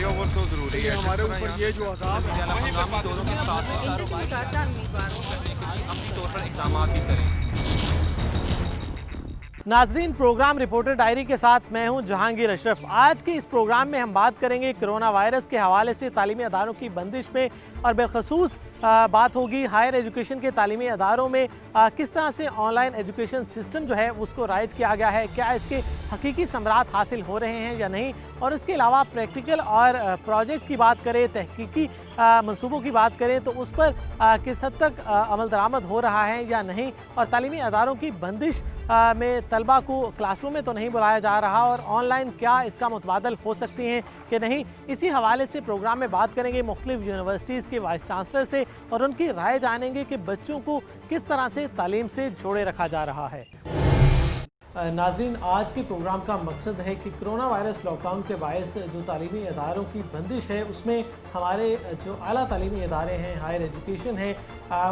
Fly over تو ضروری ہے ہمارے اوپر یہ جو عذاب ہے ہنگامی دوروں کے ساتھ عملی طور پر اقدامات بھی کریں۔ ناظرین، پروگرام رپورٹر ڈائری کے ساتھ میں ہوں جہانگیر اشرف۔ آج کے اس پروگرام میں ہم بات کریں گے کرونا وائرس کے حوالے سے تعلیمی اداروں کی بندش میں، اور بالخصوص بات ہوگی ہائر ایجوکیشن کے تعلیمی اداروں میں کس طرح سے آن لائن ایجوکیشن سسٹم جو ہے اس کو رائج کیا گیا ہے، کیا اس کے حقیقی ثمرات حاصل ہو رہے ہیں یا نہیں، اور اس کے علاوہ پریکٹیکل اور پروجیکٹ کی بات کریں، تحقیقی منصوبوں کی بات کریں تو اس پر کس حد تک عمل درآمد ہو رہا ہے یا نہیں، اور تعلیمی اداروں کی بندش میں طلبہ کو کلاس روم میں تو نہیں بلایا جا رہا، اور آن لائن کیا اس کا متبادل ہو سکتی ہیں کہ نہیں، اسی حوالے سے پروگرام میں بات کریں گے مختلف یونیورسٹیز کے وائس چانسلر سے، اور ان کی رائے جانیں گے کہ بچوں کو کس طرح سے تعلیم سے جوڑے رکھا جا رہا ہے۔ ناظرین، آج کے پروگرام کا مقصد ہے کہ کرونا وائرس لاک ڈاؤن کے باعث جو تعلیمی اداروں کی بندش ہے اس میں ہمارے جو اعلیٰ تعلیمی ادارے ہیں، ہائر ایجوکیشن ہے،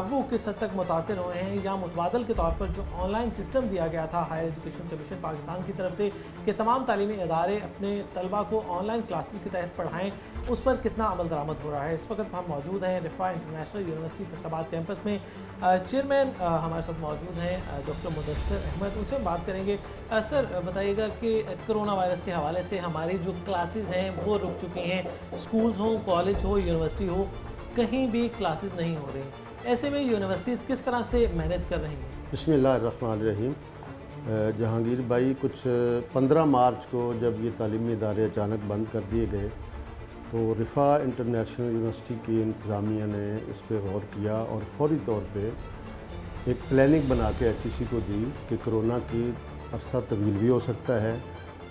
وہ کس حد تک متاثر ہوئے ہیں، یا متبادل کے طور پر جو آن لائن سسٹم دیا گیا تھا ہائر ایجوکیشن کمیشن پاکستان کی طرف سے کہ تمام تعلیمی ادارے اپنے طلبہ کو آن لائن کلاسز کے تحت پڑھائیں، اس پر کتنا عمل درآمد ہو رہا ہے۔ اس وقت ہم موجود ہیں رفاع انٹرنیشنل یونیورسٹی فیصل آباد کیمپس میں۔ چیئرمین ہمارے ساتھ موجود ہیں ڈاکٹر مدثر احمد، ان سے ہم بات کریں گے۔ سر بتائیے گا کہ کرونا وائرس کے حوالے سے ہماری جو کلاسز ہیں وہ رک چکی ہیں، اسکولز ہوں، کالج ہو، یونیورسٹی ہو، کہیں بھی کلاسز نہیں ہو رہی، ایسے میں یونیورسٹیز کس طرح سے مینیج کر رہی ہیں؟ بسم اللہ الرحمن الرحیم۔ جہانگیر بھائی، کچھ 15 مارچ کو جب یہ تعلیمی ادارے اچانک بند کر دیے گئے تو رفاع انٹرنیشنل یونیورسٹی کی انتظامیہ نے اس پہ غور کیا اور فوری طور پہ ایک پلاننگ بنا کے ایچ ای سی کو دی کہ کرونا کی عرصہ طویل بھی ہو سکتا ہے،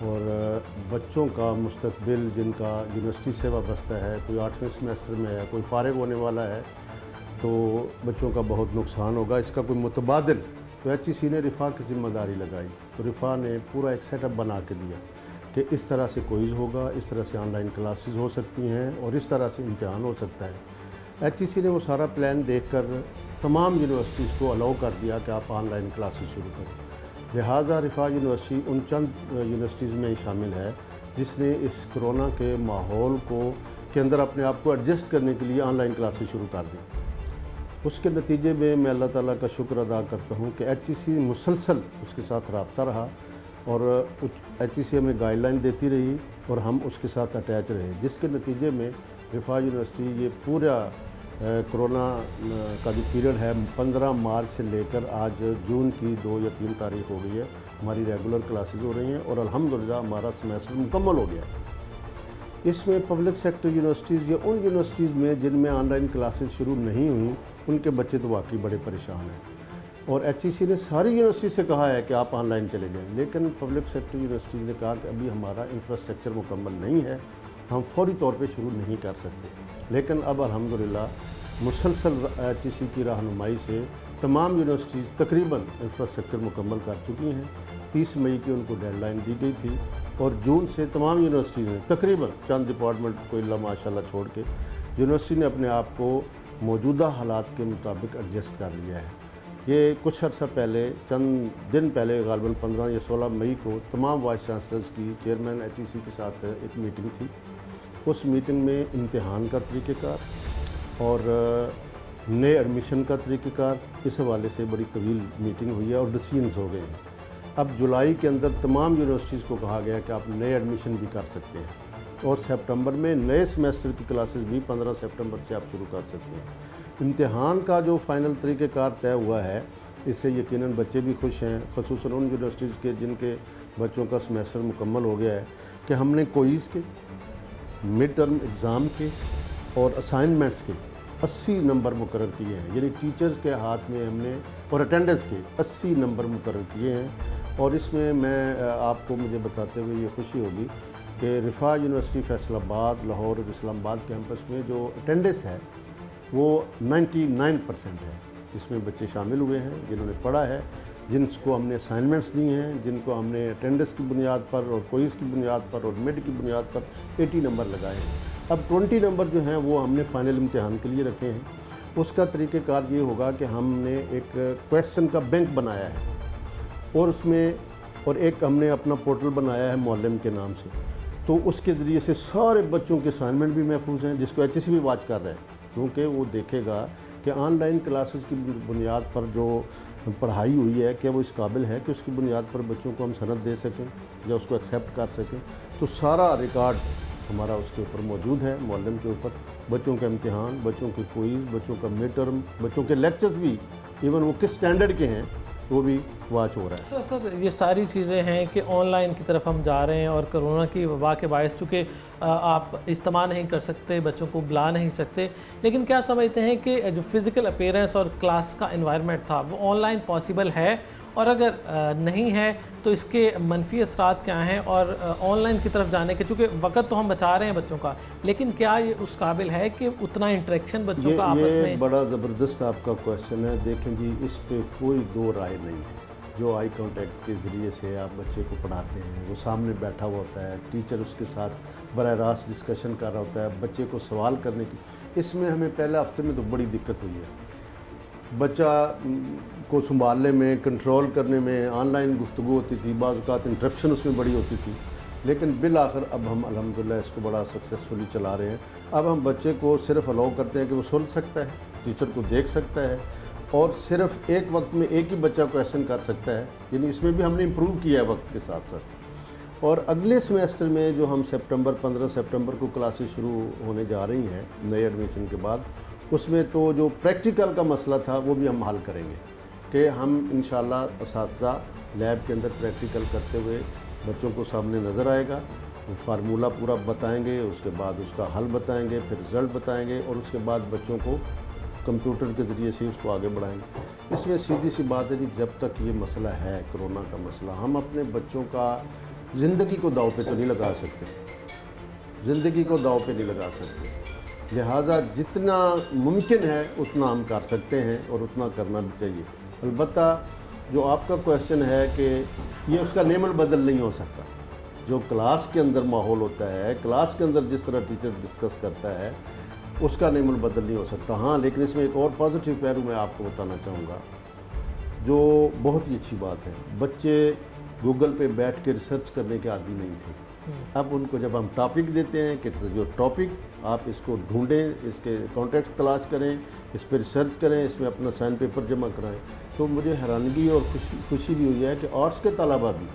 اور بچوں کا مستقبل جن کا یونیورسٹی سے وابستہ ہے، کوئی 8ویں سیمسٹر میں ہے، کوئی فارغ ہونے والا ہے، تو بچوں کا بہت نقصان ہوگا، اس کا کوئی متبادل۔ تو ایچ ای سی نے رفاع کی ذمہ داری لگائی، تو رفاع نے پورا ایک سیٹ اپ بنا کے دیا کہ اس طرح سے کوئز ہوگا، اس طرح سے آن لائن کلاسز ہو سکتی ہیں، اور اس طرح سے امتحان ہو سکتا ہے۔ ایچ ای سی نے وہ سارا پلان دیکھ کر تمام یونیورسٹیز کو الاؤ کر دیا کہ آپ آن لائن کلاسز شروع کریں۔ لہٰذا رفاع یونیورسٹی ان چند یونیورسٹیز میں شامل ہے جس نے اس کرونا کے ماحول کے اندر اپنے آپ کو ایڈجسٹ کرنے کے لیے آن لائن کلاسز شروع کر دیں۔ اس کے نتیجے میں اللہ تعالیٰ کا شکر ادا کرتا ہوں کہ ایچ ای سی مسلسل اس کے ساتھ رابطہ رہا، اور ایچ ای سی ہمیں گائیڈ لائن دیتی رہی اور ہم اس کے ساتھ اٹیچ رہے، جس کے نتیجے میں رفاع یونیورسٹی یہ پورا کرونا کا جو پیریڈ ہے 15 مارچ سے لے کر آج جون کی 2 یا 3 تاریخ ہو گئی ہے، ہماری ریگولر کلاسز ہو رہی ہیں، اور الحمدللہ ہمارا سیمسٹر مکمل ہو گیا ہے۔ اس میں پبلک سیکٹر یونیورسٹیز یا ان یونیورسٹیز میں جن میں آن لائن کلاسز شروع نہیں ہوئیں، ان کے بچے تو واقعی بڑے پریشان ہیں، اور ایچ ای سی نے ساری یونیورسٹی سے کہا ہے کہ آپ آن لائن چلے جائیں، لیکن پبلک سیکٹر یونیورسٹیز نے کہا کہ ابھی ہمارا انفراسٹرکچر مکمل نہیں ہے، ہم فوری طور پہ شروع نہیں کر سکتے۔ لیکن اب الحمدللہ مسلسل ایچ ای سی کی رہنمائی سے تمام یونیورسٹیز تقریباً انفراسٹرکچر مکمل کر چکی ہیں۔ 30 مئی کی ان کو ڈیڈ لائن دی گئی تھی، اور جون سے تمام یونیورسٹیز نے تقریباً چند ڈپارٹمنٹ کو اللہ ماشاءاللہ چھوڑ کے یونیورسٹی نے اپنے آپ کو موجودہ حالات کے مطابق ایڈجسٹ کر لیا ہے۔ یہ کچھ عرصہ پہلے، چند دن پہلے، غالباً 15 یا 16 مئی کو تمام وائس چانسلرز کی چیئرمین ایچ ای سی کے ساتھ ایک میٹنگ تھی۔ اس میٹنگ میں امتحان کا طریقہ کار اور نئے ایڈمیشن کا طریقہ کار، اس حوالے سے بڑی طویل میٹنگ ہوئی ہے اور ڈیسیژنز ہو گئے ہیں۔ اب جولائی کے اندر تمام یونیورسٹیز کو کہا گیا کہ آپ نئے ایڈمیشن بھی کر سکتے ہیں، اور سپٹمبر میں نئے سیمسٹر کی کلاسز بھی 15 سپٹمبر سے آپ شروع کر سکتے ہیں۔ امتحان کا جو فائنل طریقہ کار طے ہوا ہے، اس سے یقیناً بچے بھی خوش ہیں، خصوصاً ان یونیورسٹیز کے جن کے بچوں کا سیمسٹر مکمل ہو گیا ہے، کہ ہم نے کوئز کے، مڈ ٹرم ایگزام کے اور اسائنمنٹس کے 80 نمبر مقرر کیے ہیں، یعنی ٹیچرز کے ہاتھ میں ہم نے، اور اٹینڈنس کے 80 نمبر مقرر کیے ہیں۔ اور اس میں آپ کو مجھے بتاتے ہوئے یہ خوشی ہوگی کہ رفاع یونیورسٹی فیصل آباد، لاہور اور اسلام آباد کیمپس میں جو اٹینڈنس ہے وہ 99% ہے۔ اس میں بچے شامل ہوئے ہیں جنہوں نے پڑھا ہے، جن کو ہم نے اسائنمنٹس دی ہیں، جن کو ہم نے اٹینڈنس کی بنیاد پر اور کوئز کی بنیاد پر اور مڈ کی بنیاد پر 80 نمبر لگائے ہیں۔ اب 20 نمبر جو ہیں وہ ہم نے فائنل امتحان کے لیے رکھے ہیں۔ اس کا طریقہ کار یہ ہوگا کہ ہم نے ایک کویسچن کا بینک بنایا ہے، اور اس میں ایک ہم نے اپنا پورٹل بنایا ہے معلم کے نام سے، तो उसके ज़रिए से सारे बच्चों के असाइनमेंट भी महफूज हैं, जिसको HSC भी वाच कर रहे हैं, क्योंकि वो देखेगा कि ऑनलाइन क्लासेस की बुनियाद पर जो पढ़ाई हुई है क्या वो इस काबिल है कि उसकी बुनियाद पर बच्चों को हम सनद दे सकें या उसको एक्सेप्ट कर सकें। तो सारा रिकॉर्ड हमारा उसके ऊपर मौजूद है, मुअल्लिम के ऊपर, बच्चों के इम्तिहान, बच्चों के क्विज़, बच्चों का मिड टर्म, बच्चों के लेक्चर्स भी, इवन वो किस स्टैंडर्ड के हैं वो भी वाच हो रहा है। सर ये सारी चीज़ें हैं कि ऑनलाइन की तरफ हम जा रहे हैं और कोरोना की वबा के बायस चूँकि आप इज्तिमा नहीं कर सकते, बच्चों को बुला नहीं सकते, लेकिन क्या समझते हैं कि जो फिज़िकल अपीयरेंस और क्लास का एनवायरनमेंट था वो ऑनलाइन पॉसिबल है, और अगर नहीं है तो इसके मनफी असरात क्या हैं, और ऑनलाइन की तरफ जाने के, चूँकि वक्त तो हम बचा रहे हैं बच्चों का, लेकिन क्या ये उस काबिल है कि उतना इंटरेक्शन बच्चों का आपस में? ये बड़ा ज़बरदस्त आपका क्वेश्चन है। देखें जी, इस पे कोई दो राय नहीं है। जो आई कांटेक्ट के ज़रिए से आप बच्चे को पढ़ाते हैं, वो सामने बैठा हुआ होता है, टीचर उसके साथ बराह रास्त डिस्कशन कर रहा होता है, बच्चे को सवाल करने की, इसमें हमें पहले हफ्ते में तो बड़ी दिक्कत हुई है। बच्चा को संभालने में, कंट्रोल करने में, ऑनलाइन गुफ्तगू होती थी, बाज़ औक़ात इंटरप्शन उसमें बड़ी होती थी, लेकिन बिल आखिर अब हम अल्हम्दुलिल्लाह इसको बड़ा सक्सेसफुली चला रहे हैं। अब हम बच्चे को सिर्फ अलाउ करते हैं कि वो सुन सकता है, टीचर को देख सकता है, और सिर्फ एक वक्त में एक ही बच्चा क्वेश्चन कर सकता है, यानी इसमें भी हमने इम्प्रूव किया है वक्त के साथ साथ। और अगले सेमेस्टर में जो हम 15 सितंबर को क्लासेस शुरू होने जा रही हैं नए एडमिशन के बाद, उसमें तो जो प्रैक्टिकल का मसला था वो भी हम हल करेंगे कि हम इंशाअल्लाह असातिज़ा लैब के अंदर प्रैक्टिकल करते हुए बच्चों को सामने नज़र आएगा, वो फार्मूला पूरा बताएंगे, उसके बाद उसका हल बताएंगे, फिर रिज़ल्ट बताएंगे, और उसके बाद बच्चों को कंप्यूटर के ज़रिए से उसको आगे बढ़ाएंगे। इसमें सीधी सी बात है कि जब तक ये मसला है, कोरोना का मसला, हम अपने बच्चों का ज़िंदगी को दाव पे तो नहीं लगा सकते, ज़िंदगी को दाव पे नहीं लगा सकते। लिहाजा जितना मुमकिन है उतना हम कर सकते हैं और उतना करना भी चाहिए। अलबत्ता जो आपका क्वेश्चन है कि ये उसका नेमल बदल नहीं हो सकता। जो क्लास के अंदर माहौल होता है, क्लास के अंदर जिस तरह टीचर डिस्कस करता है, उसका नेमल बदल नहीं हो सकता। हाँ, लेकिन इसमें एक और पॉजिटिव पहलू मैं आपको बताना चाहूँगा, जो बहुत ही अच्छी बात है। बच्चे गूगल पे बैठ के रिसर्च करने के आदी नहीं थे। अब उनको जब हम टॉपिक देते हैं कि जो टॉपिक आप इसको ढूंढें, इसके कॉन्टेक्स्ट तलाश करें, इस पर रिसर्च करें, इसमें अपना साइन पेपर जमा कराएं, तो मुझे हैरानगी और खुशी भी हुई है कि आर्ट्स के तलबा भी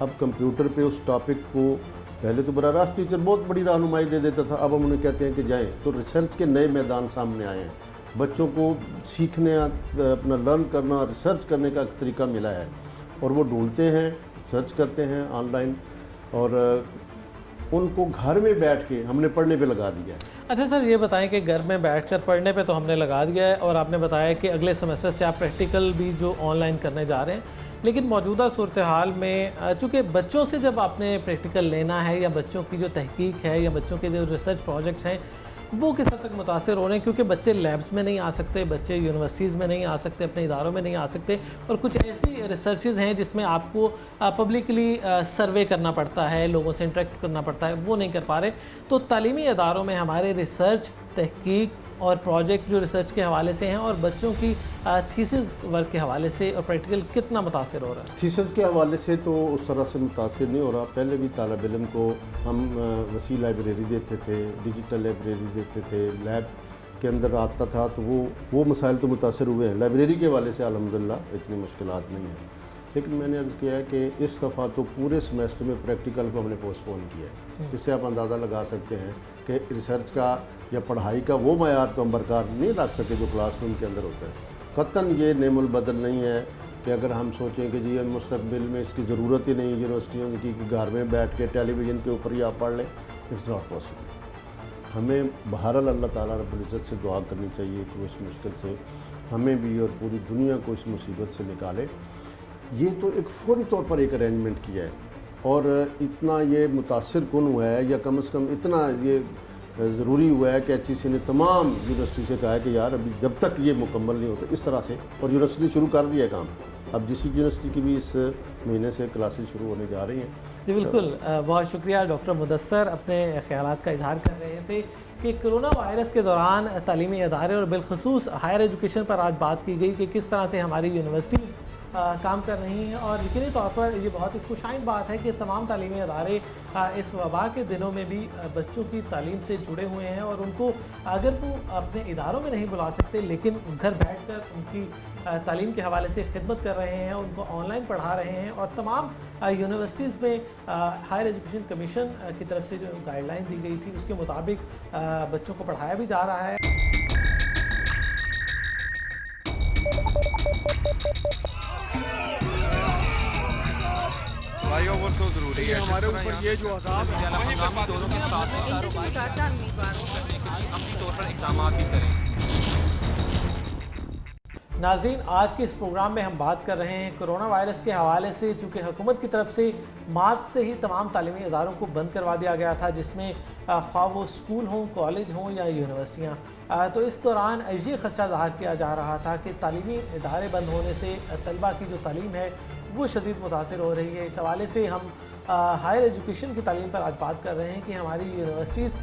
अब कंप्यूटर पे उस टॉपिक को, पहले तो बराह रास्त टीचर बहुत बड़ी रहनुमाई दे देता था, अब हम उन्हें कहते हैं कि जाएँ। तो रिसर्च के नए मैदान सामने आए हैं, बच्चों को सीखने, अपना लर्न करना, रिसर्च करने का तरीका मिला है, और वो ढूंढते हैं, सर्च करते हैं ऑनलाइन, और उनको घर में बैठ के हमने पढ़ने पे लगा दिया है। अच्छा सर, ये बताएं कि घर में बैठकर पढ़ने पे तो हमने लगा दिया है, और आपने बताया कि अगले सेमेस्टर से आप प्रैक्टिकल भी जो ऑनलाइन करने जा रहे हैं, लेकिन मौजूदा सूरत हाल में चूँकि बच्चों से जब आपने प्रैक्टिकल लेना है, या बच्चों की जो तहकीक है, या बच्चों के जो रिसर्च प्रोजेक्ट्स हैं, वो किस हद तक मुतासर हो रहे हैं, क्योंकि बच्चे लैब्स में नहीं आ सकते, बच्चे यूनिवर्सिटीज़ में नहीं आ सकते, अपने इदारों में नहीं आ सकते, और कुछ ऐसी रिसर्चेज हैं जिसमें आपको पब्लिकली सर्वे करना पड़ता है, लोगों से इंटरेक्ट करना पड़ता है, वो नहीं कर पा रहे। तो तालीमी इदारों में हमारे रिसर्च, तहकीक और प्रोजेक्ट जो रिसर्च के हवाले से हैं, और बच्चों की थीसिस वर्क के हवाले से और प्रैक्टिकल कितना मुतासर हो रहा है? थीसिस के हवाले से तो उस तरह से मुतासर नहीं हो रहा। पहले भी तालिब इल्म को हम वसी लाइब्रेरी देते थे, डिजिटल लाइब्रेरी देते थे, लैब के अंदर आता था, तो वो मसाइल तो मुतासर हुए हैं। लाइब्रेरी के हवाले से अल्हम्दुलिल्लाह इतनी मुश्किलात नहीं हैं, लेकिन मैंने अर्ज़ किया है कि इस दफ़ा तो पूरे सेमेस्टर में प्रैक्टिकल को हमने पोस्टपोन किया है। इससे आप अंदाज़ा लगा सकते हैं कि रिसर्च का या पढ़ाई का वो मयार तो हम बरकरार नहीं रख सके जो क्लासरूम के अंदर होता है। कतन ये नेमुल बदल नहीं है कि अगर हम सोचें कि जी मुस्तक़बिल में इसकी ज़रूरत ही नहीं यूनिवर्सिटियों की, कि घर में बैठ के टेलीविज़न के ऊपर ही आप पढ़ लें, इट्स नॉट पॉसिबल। हमें बहरहाल अल्लाह ताला रब्बुल इज़्ज़त से दुआ करनी चाहिए कि वो इस मुश्किल से हमें भी और पूरी दुनिया को इस मुसीबत से निकाले। ये तो एक फ़ौरी तौर पर एक अरेंजमेंट किया है, और इतना ये मुतासिर कुन हुआ है, या कम से कम इतना ये ज़रूरी हुआ है कि HEC ने तमाम यूनिवर्सिटी से कहा है कि यार अभी जब तक ये मुकम्मल नहीं होता इस तरह से, और यूनिवर्सिटी शुरू कर दिया है काम। अब जिस यूनिवर्सिटी की भी इस महीने से क्लासेस शुरू होने जा रही हैं। जी बिल्कुल, बहुत शुक्रिया डॉक्टर मुदस्सर, अपने ख़यालात का इजहार कर रहे थे कि कोरोना वायरस के दौरान तालीमी इदारे और बिलखसूस हायर एजुकेशन पर आज बात की गई कि किस तरह से हमारी यूनिवर्सिटीज़ काम कर रही हैं और यकीनी तौर पर ये बहुत ही खुशाइंद बात है कि तमाम तालीमी अदारे इस वबा के दिनों में भी बच्चों की तालीम से जुड़े हुए हैं और उनको अगर वो अपने इदारों में नहीं बुला सकते लेकिन घर बैठकर उनकी तालीम के हवाले से खिदमत कर रहे हैं, उनको ऑनलाइन पढ़ा रहे हैं और तमाम यूनिवर्सिटीज़ में हायर एजुकेशन कमीशन की तरफ से जो गाइडलाइन दी गई थी उसके मुताबिक बच्चों को पढ़ाया भी जा रहा है। फ्लाईओवर तो ज़रूरी है हमारे ऊपर, ये जो अज़ाब है हंगामी दौरों के साथ अमली तौर पर इक़दाम भी करें। नाज़रीन, आज के इस प्रोग्राम में हम बात कर रहे हैं कोरोना वायरस के हवाले से। चूँकि हुकूमत की तरफ से मार्च से ही तमाम तालीमी इदारों को बंद करवा दिया गया था, जिसमें ख्वाह वो स्कूल हों, कॉलेज हों या यूनिवर्सिटियाँ, तो इस दौरान ये ख़दशा ज़ाहिर किया जा रहा था कि तालीमी इदारे बंद होने से तलबा की जो तालीम है वो शदीद मुतासिर हो रही है। इस हवाले से हम हायर एजुकेशन की तालीम पर आज बात कर रहे हैं कि हमारी यूनिवर्सिटीज़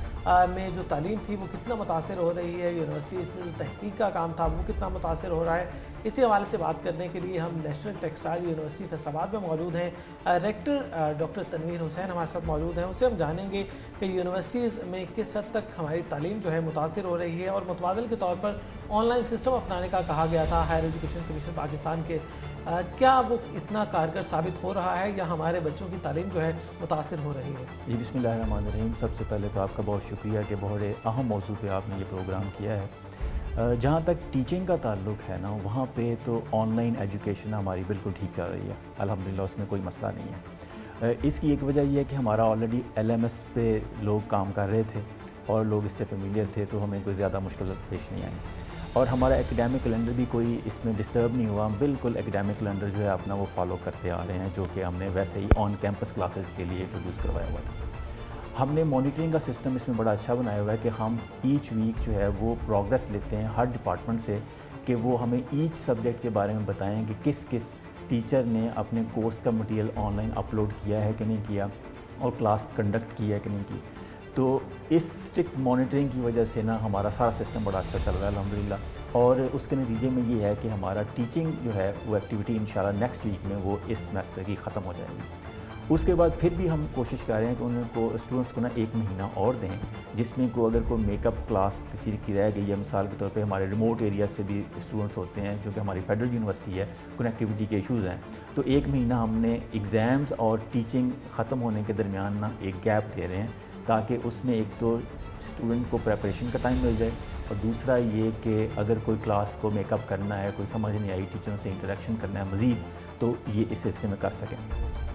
में जो तालीम थी वो कितना मुतासिर हो रही है, यूनिवर्सिटीज़ में जो तहकीक का काम था वो कितना मुतासिर हो रहा है। इसी हवाले से बात करने के लिए हम नेशनल टेक्सटाइल यूनिवर्सिटी फैसलाबाद में मौजूद हैं। रेक्टर डॉक्टर तनवीर हुसैन हमारे साथ मौजूद हैं। उससे हम जानेंगे कि यूनिवर्सिटीज़ में किस हद तक हमारी तालीम जो है मुतासिर हो रही है और मुतबादिल के तौर पर ऑनलाइन सिस्टम अपनाने का कहा गया था हायर एजुकेशन कमीशन पाकिस्तान के, क्या वो इतना कारगर साबित हो रहा है या हमारे बच्चों की तालीम जो है मुतासिर हो रही है? जी, बिस्मिल्लाहिर्रहमानिर्रहीम। सबसे पहले तो आपका बहुत शुक्रिया कि बहुत अहम मौजू पे आपने ये प्रोग्राम किया है। जहाँ तक टीचिंग का ताल्लुक़ है ना, वहाँ पे तो ऑनलाइन एजुकेशन हमारी बिल्कुल ठीक चल रही है, अल्हम्दुलिल्लाह, उसमें कोई मसला नहीं है। इसकी एक वजह यह है कि हमारा ऑलरेडी LMS पे लोग काम कर रहे थे और लोग इससे फेमिलियर थे, तो हमें कोई ज़्यादा मुश्किल पेश नहीं आई और हमारा एकेडमिक कैलेंडर भी कोई इसमें डिस्टर्ब नहीं हुआ। हम बिल्कुल एकेडमिक कैलेंडर जो है अपना वो फॉलो करते आ रहे हैं, जो कि हमने वैसे ही ऑन कैंपस क्लासेस के लिए इंट्रोड्यूस करवाया हुआ था। हमने मॉनिटरिंग का सिस्टम इसमें बड़ा अच्छा बनाया हुआ है कि हम ईच वीक जो है वो प्रोग्रेस लेते हैं हर डिपार्टमेंट से कि वो हमें ईच सब्जेक्ट के बारे में बताएं कि किस किस टीचर ने अपने कोर्स का मटेरियल ऑनलाइन अपलोड किया है कि नहीं किया और क्लास कंडक्ट की है कि नहीं की। तो इस स्ट्रिक्ट मॉनिटरिंग की वजह से ना हमारा सारा सिस्टम बड़ा अच्छा चल रहा है अल्हम्दुलिल्लाह, और उसके नतीजे में ये है कि हमारा टीचिंग जो है वो एक्टिविटी इंशाल्लाह नेक्स्ट वीक में वो इस सेमेस्टर की ख़त्म हो जाएगी। उसके बाद फिर भी हम कोशिश कर रहे हैं कि उनको स्टूडेंट्स को ना 1 महीना और दें, जिसमें को अगर कोई मेकअप क्लास किसी की रह गई है, मिसाल के तौर पे हमारे रिमोट एरिया से भी स्टूडेंट्स होते हैं जो कि हमारी फेडरल यूनिवर्सिटी है, कनेक्टिविटी के इश्यूज़ हैं, तो 1 महीना हमने एग्ज़ाम्स और टीचिंग ख़त्म होने के दरमियान ना एक गैप दे रहे हैं, ताकि उसमें एक तो स्टूडेंट को प्रेपरेशन का टाइम मिल जाए और दूसरा ये कि अगर कोई क्लास को मेकअप करना है, कोई समझ नहीं आई, टीचरों से इंटरेक्शन करना है मज़ीद, तो ये इस सिलसिले में कर सकें।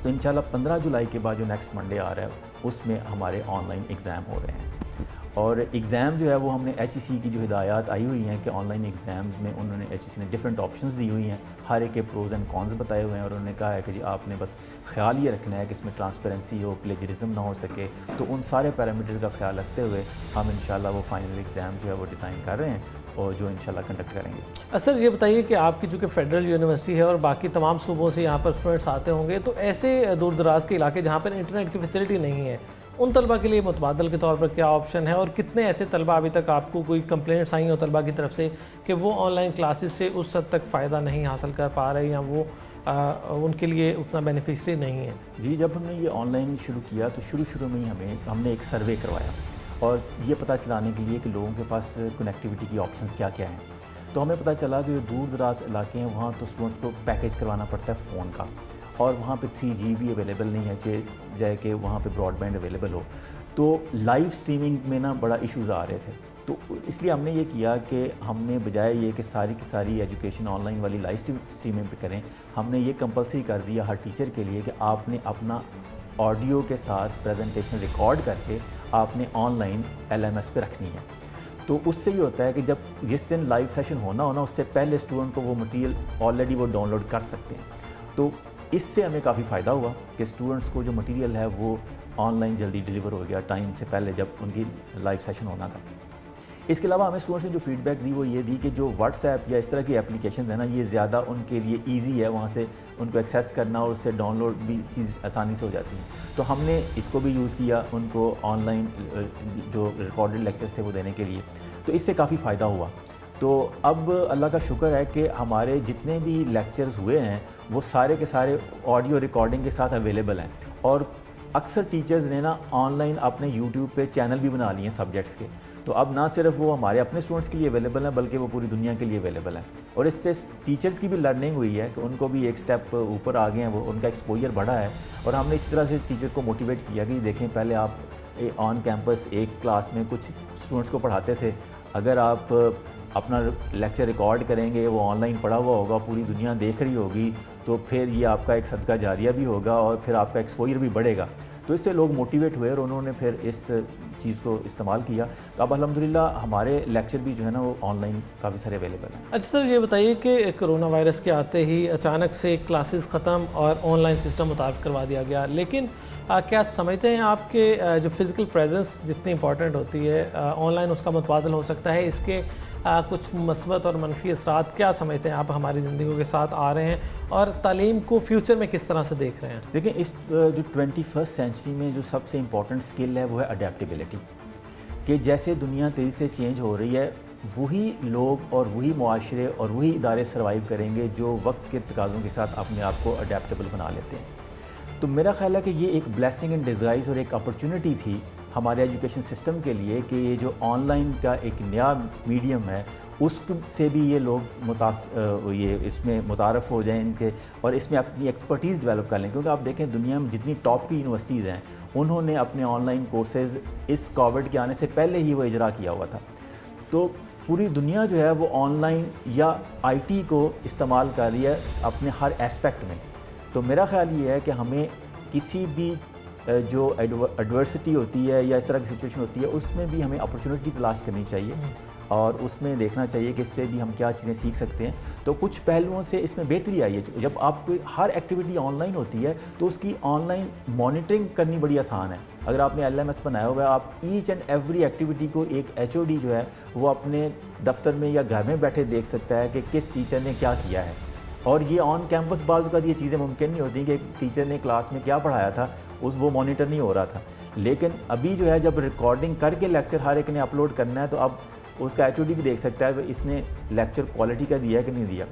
तो इंशाल्लाह 15 जुलाई के बाद जो नेक्स्ट मंडे आ रहा है उसमें हमारे ऑनलाइन एग्ज़ाम हो रहे हैं और एग्ज़ाम जो है वो हमने HEC की जो हिदायत आई हुई हैं कि ऑनलाइन एग्ज़ाम्स में उन्होंने HEC ने डिफरेंट ऑप्शंस दी हुई हैं, हर एक के प्रोज एंड कॉन्स बताए हुए हैं और उन्होंने कहा है कि जी आपने बस ख्याल ये रखना है कि इसमें ट्रांसपेरेंसी हो, प्लेजरिज्म ना हो सके। तो उन सारे पैरामीटर का ख्याल रखते हुए हम इंशाल्लाह वो फाइनल एग्ज़ाम जो है वो डिज़ाइन कर रहे हैं और जो इंशाल्लाह कंडक्ट करेंगे। सर ये बताइए कि आपकी जो कि फेडरल यूनिवर्सिटी है और बाकी तमाम सूबों से यहाँ पर स्टूडेंट्स आते होंगे, तो ऐसे दूर दराज के इलाके जहाँ पर इंटरनेट की फैसिलिटी नहीं है, उन तलबा के लिए मुतबादल के तौर पर क्या ऑप्शन है और कितने ऐसे तलबा अभी तक आपको कोई कंप्लेंट्स आई हो तलबा की तरफ से कि वो ऑनलाइन क्लासेस से उस हद तक फ़ायदा नहीं हासिल कर पा रहे या वो उनके लिए उतना बेनिफिशरी नहीं है? जी, जब हमने ये ऑनलाइन शुरू किया तो शुरू में ही हमने एक सर्वे करवाया और ये पता चलाने के लिए कि लोगों के पास कनेक्टिविटी की ऑप्शंस क्या क्या हैं। तो हमें पता चला कि जो दूर दराज इलाके हैं वहाँ तो स्टूडेंट्स को पैकेज करवाना पड़ता है फ़ोन का और वहाँ पे 3G भी अवेलेबल नहीं है, चाहे कि वहाँ पे ब्रॉडबैंड अवेलेबल हो। तो लाइव स्ट्रीमिंग में ना बड़ा इश्यूज़ आ रहे थे, तो इसलिए हमने ये किया कि हमने बजाय ये कि सारी की सारी एजुकेशन ऑनलाइन वाली लाइव स्ट्रीमिंग पे करें, हमने ये कंपलसरी कर दिया हर टीचर के लिए कि आपने अपना ऑडियो के साथ प्रेजेंटेशन रिकॉर्ड करके आपने ऑनलाइन LMS पे रखनी है। तो उससे ये होता है कि जब जिस दिन लाइव सेशन होना उससे पहले स्टूडेंट को वो मटेरियल ऑलरेडी वो डाउनलोड कर सकते हैं। तो इससे हमें काफ़ी फ़ायदा हुआ कि स्टूडेंट्स को जो मटेरियल है वो ऑनलाइन जल्दी डिलीवर हो गया टाइम से पहले जब उनकी लाइव सेशन होना था। इसके अलावा हमें स्टूडेंट्स ने जो फीडबैक दी वो ये दी कि जो व्हाट्सएप या इस तरह की एप्लीकेशन है ना, ये ज़्यादा उनके लिए ईजी है, वहाँ से उनको एक्सेस करना और उससे डाउनलोड भी चीज़ आसानी से हो जाती है। तो हमने इसको भी यूज़ किया उनको ऑनलाइन जो रिकॉर्डेड लेक्चर्स थे वो देने के लिए, तो इससे काफ़ी फ़ायदा हुआ। تو اب اللہ کا شکر ہے کہ ہمارے جتنے بھی لیکچرز ہوئے ہیں وہ سارے کے سارے آڈیو ریکارڈنگ کے ساتھ اویلیبل ہیں، اور اکثر ٹیچرز نے نا آن لائن اپنے یوٹیوب پہ چینل بھی بنا لیے ہیں سبجیکٹس کے، تو اب نہ صرف وہ ہمارے اپنے اسٹوڈنٹس کے لیے اویلیبل ہیں بلکہ وہ پوری دنیا کے لیے اویلیبل ہیں، اور اس سے ٹیچرز کی بھی لرننگ ہوئی ہے کہ ان کو بھی ایک سٹیپ اوپر آ گئے ہیں، وہ ان کا ایکسپوجر بڑھا ہے، اور ہم نے اس طرح سے ٹیچرز کو موٹیویٹ کیا کہ دیکھیں پہلے آپ آن کیمپس ایک کلاس میں کچھ اسٹوڈنٹس کو پڑھاتے تھے، اگر آپ اپنا لیکچر ریکارڈ کریں گے، وہ آن لائن پڑھا ہوا ہوگا، پوری دنیا دیکھ رہی ہوگی، تو پھر یہ آپ کا ایک صدقہ جاریہ بھی ہوگا اور پھر آپ کا ایکسپوجر بھی بڑھے گا، تو اس سے لوگ موٹیویٹ ہوئے اور انہوں نے پھر اس چیز کو استعمال کیا، تو اب الحمدللہ ہمارے لیکچر بھی جو ہے نا وہ آن لائن کافی سارے اویلیبل ہیں۔ اچھا سر، یہ بتائیے کہ کرونا وائرس کے آتے ہی اچانک سے کلاسز ختم اور آن لائن سسٹم متعارف کروا دیا گیا، لیکن کیا سمجھتے ہیں آپ کہ جو فزیکل پریزنس جتنی امپورٹنٹ ہوتی ہے آن لائن اس کا متبادل ہو سکتا ہے؟ اس کے کچھ مثبت اور منفی اثرات کیا سمجھتے ہیں آپ ہماری زندگیوں کے ساتھ آ رہے ہیں، اور تعلیم کو فیوچر میں کس طرح سے دیکھ رہے ہیں؟ دیکھیں اس جو 21 سینچری میں جو سب سے امپورٹنٹ سکل ہے وہ ہے اڈیپٹیبلٹی، کہ جیسے دنیا تیزی سے چینج ہو رہی ہے وہی لوگ اور وہی معاشرے اور وہی ادارے سروائیو کریں گے جو وقت کے تقاضوں کے ساتھ اپنے آپ کو اڈیپٹیبل بنا لیتے ہیں۔ تو میرا خیال ہے کہ یہ ایک بلیسنگ ان ڈسگائز اور ایک اپرچونٹی تھی ہمارے ایجوکیشن سسٹم کے لیے کہ یہ جو آن لائن کا ایک نیا میڈیم ہے اس سے بھی یہ لوگ اس میں متعارف ہو جائیں ان کے، اور اس میں اپنی ایکسپرٹیز ڈیولپ کر لیں، کیونکہ آپ دیکھیں دنیا میں جتنی ٹاپ کی یونیورسٹیز ہیں انہوں نے اپنے آن لائن کورسز اس کووڈ کے آنے سے پہلے ہی وہ اجرا کیا ہوا تھا، تو پوری دنیا جو ہے وہ آن لائن یا آئی ٹی کو استعمال کر رہی ہے اپنے ہر ایسپیکٹ میں۔ تو میرا خیال یہ ہے کہ ہمیں کسی بھی جو ایڈورسٹی ہوتی ہے یا اس طرح کی سچویشن ہوتی ہے اس میں بھی ہمیں اپرچونٹی تلاش کرنی چاہیے اور اس میں دیکھنا چاہیے کہ اس سے بھی ہم کیا چیزیں سیکھ سکتے ہیں۔ تو کچھ پہلوؤں سے اس میں بہتری آئی ہے، جب آپ کو ہر ایکٹیویٹی آن لائن ہوتی ہے تو اس کی آن لائن مانیٹرنگ کرنی بڑی آسان ہے۔ اگر آپ نے LMS بنایا ہوا ہے، آپ ایچ اینڈ ایوری ایکٹیویٹی کو ایک HOD جو ہے وہ اپنے دفتر میں یا گھر میں بیٹھے دیکھ سکتا ہے کہ کس ٹیچر نے کیا کیا ہے، اور یہ آن کیمپس بعض اوقات یہ چیزیں ممکن نہیں ہوتی کہ ٹیچر نے کلاس میں کیا پڑھایا تھا وہ مانیٹر نہیں ہو رہا تھا، لیکن ابھی جو ہے جب ریکارڈنگ کر کے لیکچر ہر ایک نے اپلوڈ کرنا ہے تو اب اس کا HOD بھی دیکھ سکتا ہے کہ اس نے لیکچر کوالٹی کا دیا ہے کہ نہیں دیا۔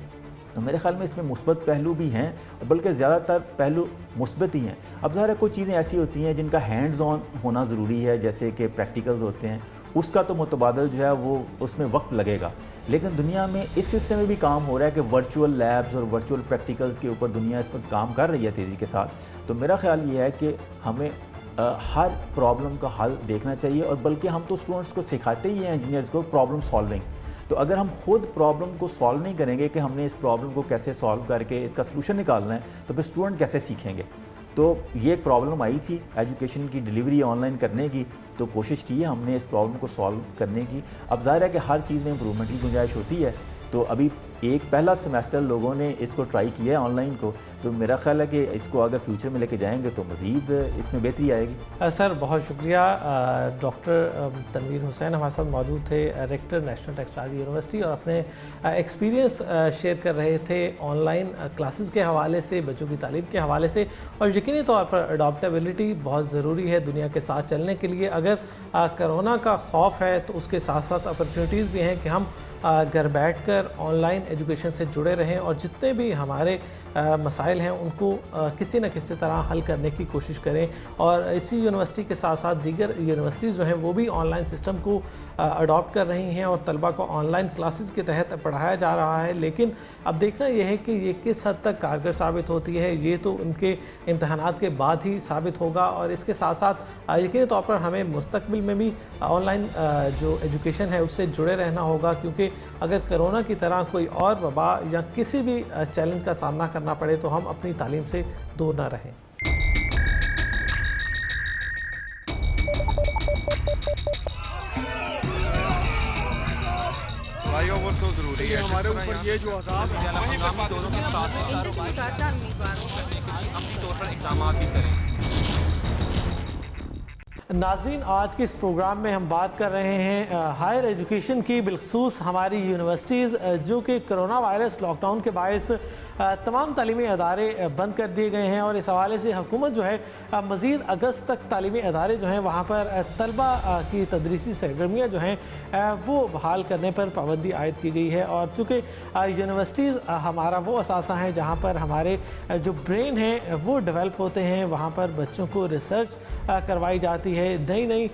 تو میرے خیال میں اس میں مثبت پہلو بھی ہیں، بلکہ زیادہ تر پہلو مثبت ہی ہیں۔ اب ظاہر ہے کوئی چیزیں ایسی ہوتی ہیں جن کا ہینڈز آن ہونا ضروری ہے، جیسے کہ پریکٹیکلز ہوتے ہیں، اس کا تو متبادل جو ہے وہ اس میں وقت لگے گا، لیکن دنیا میں اس سلسلے میں بھی کام ہو رہا ہے کہ ورچوئل لیبز اور ورچوئل پریکٹیکلز کے اوپر دنیا اس وقت کام کر رہی ہے تیزی کے ساتھ۔ تو میرا خیال یہ ہے کہ ہمیں ہر پرابلم کا حل دیکھنا چاہیے، اور بلکہ ہم تو اسٹوڈنٹس کو سکھاتے ہی ہیں انجینئرز کو پرابلم سالونگ، تو اگر ہم خود پرابلم کو سالو نہیں کریں گے کہ ہم نے اس پرابلم کو کیسے سالو کر کے اس کا سلوشن نکالنا ہے، تو پھر اسٹوڈنٹ کیسے سیکھیں گے؟ تو یہ ایک پرابلم آئی تھی ایجوکیشن کی ڈیلیوری آن لائن کرنے کی، تو کوشش کی ہے ہم نے اس پرابلم کو سالو کرنے کی۔ اب ظاہر ہے کہ ہر چیز میں امپرومنٹ کی گنجائش ہوتی ہے، تو ابھی ایک پہلا سیمیسٹر لوگوں نے اس کو ٹرائی کیا ہے آن لائن کو، تو میرا خیال ہے کہ اس کو اگر فیوچر میں لے کے جائیں گے تو مزید اس میں بہتری آئے گی۔ سر بہت شکریہ۔ ڈاکٹر تنویر حسین ہمارے ساتھ موجود تھے، ریکٹر نیشنل ٹیکنالوجی یونیورسٹی، اور اپنے ایکسپیرینس شیئر کر رہے تھے آن لائن کلاسز کے حوالے سے، بچوں کی تعلیم کے حوالے سے، اور یقینی طور پر اڈاپٹیبلٹی بہت ضروری ہے دنیا کے ساتھ چلنے کے لیے۔ اگر کرونا کا خوف ہے تو اس کے ساتھ ساتھ اپرچونیٹیز بھی ہیں کہ ہم گھر بیٹھ کر آن لائن ایجوکیشن سے جڑے رہیں اور جتنے بھی ہمارے مسائل ہیں ان کو کسی نہ کسی طرح حل کرنے کی کوشش کریں، اور اسی یونیورسٹی کے ساتھ ساتھ دیگر یونیورسٹیز جو ہیں وہ بھی آن لائن سسٹم کو اڈاپٹ کر رہی ہیں اور طلبہ کو آن لائن کلاسز کے تحت پڑھایا جا رہا ہے، لیکن اب دیکھنا یہ ہے کہ یہ کس حد تک کارگر ثابت ہوتی ہے، یہ تو ان کے امتحانات کے بعد ہی ثابت ہوگا، اور اس کے ساتھ ساتھ یقینی طور پر ہمیں مستقبل میں بھی آن لائن جو ایجوکیشن ہے اس سے جڑے رہنا ہوگا، کیونکہ اگر کرونا کی طرح کوئی اور وبا یا کسی بھی چیلنج کا سامنا کرنا پڑے تو ہم اپنی تعلیم سے دور نہ رہیں۔ بھائیوں وہ تو ضروری ہے، ہمارے اوپر یہ جو عذاب ہے ہم دونوں کے ساتھ اپنی طور پر اقدامات بھی کریں۔ नाज़रीन, आज के इस प्रोग्राम में हम बात कर रहे हैं हायर एजुकेशन की, बिलखसूस हमारी यूनिवर्सिटीज़ जो कि कोरोना वायरस लॉकडाउन के बायस तमाम तालीमी अदारे बंद कर दिए गए हैं और इस हवाले से हुकूमत जो है मज़ीद अगस्त तक तालीमी अदारे जो हैं वहाँ पर तलबा की तदरीसी सरगर्मियाँ जो हैं वो बहाल करने पर पाबंदी आयद की गई है। और चूँकि यूनिवर्सिटीज़ हमारा वो असासा है जहाँ पर हमारे जो ब्रेन हैं वो डेवलप होते हैं, वहाँ पर बच्चों को रिसर्च करवाई जाती है, नई नई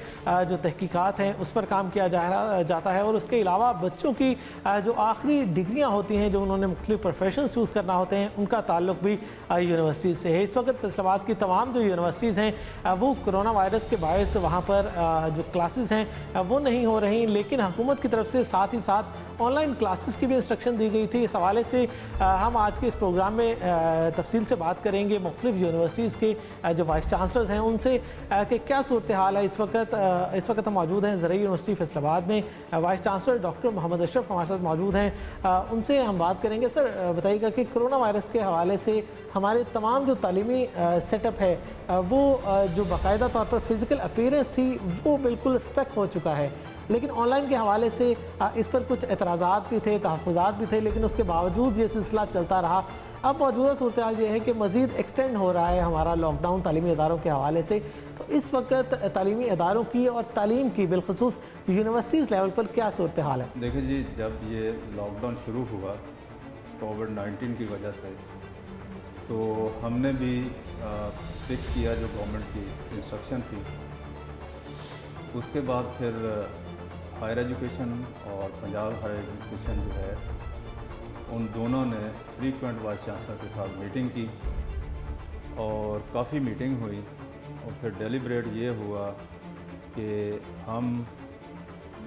जो तहकीकात हैं उस पर काम किया जाता है और उसके अलावा बच्चों की जो आखिरी डिग्रियां होती हैं जो उन्होंने मुख्तलिफ प्रोफेशन चूज़ करना होते हैं उनका ताल्लुक भी यूनिवर्सिटीज़ से है। इस वक्त फैसलाबाद की तमाम जो यूनिवर्सिटीज़ हैं वो कोरोना वायरस के बायस वहाँ पर जो क्लासेस हैं वो नहीं हो रही, लेकिन हुकूमत की तरफ से साथ ही साथ ऑनलाइन क्लासेस की भी इंस्ट्रक्शन दी गई थी। इस हवाले से हम आज के इस प्रोग्राम में तफसील से बात करेंगे मुख्तलिफ यूनिवर्सिटीज़ के जो वाइस चांसलर्स हैं उनसे कि क्या सूरत हाल है। इस वक्त हम मौजूद हैं ज़रई यूनिवर्सिटी फैसलाबाद में, vice chancellor doctor Mohammad Ashraf हमारे साथ मौजूद हैं, उनसे हम बात करेंगे। सर बताइएगा कि कोरोना वायरस के हवाले से हमारे तमाम जो तालीमी सेटअप है वो जो बाकायदा तौर पर फ़िज़िकल अपीयरेंस थी वो बिल्कुल स्टक हो चुका है, लेकिन ऑनलाइन के हवाले से इस पर कुछ एतराज़ात भी थे, तहफ़्फ़ुज़ात भी थे, लेकिन उसके बावजूद ये सिलसिला चलता रहा। अब मौजूदा सूरत हाल ये है कि मज़ीद एक्सटेंड हो रहा है हमारा लॉकडाउन तालीमी इदारों के हवाले से। तो इस वक्त तालीमी इदारों की और तालीम की बिलखसूस यूनिवर्सिटीज़ लेवल पर क्या सूरत हाल है? देखिए जी, जब ये लॉकडाउन शुरू हुआ कोविड-19 की वजह से, तो हमने भी स्टिक किया जो गवर्नमेंट की इंस्ट्रक्शन थी। उसके बाद फिर हायर एजुकेशन और पंजाब हायर एजुकेशन जो है उन दोनों ने फ्रीक्वेंट वाइस चांसलर के साथ मीटिंग की और काफ़ी मीटिंग हुई और फिर डेलिब्रेट ये हुआ कि हम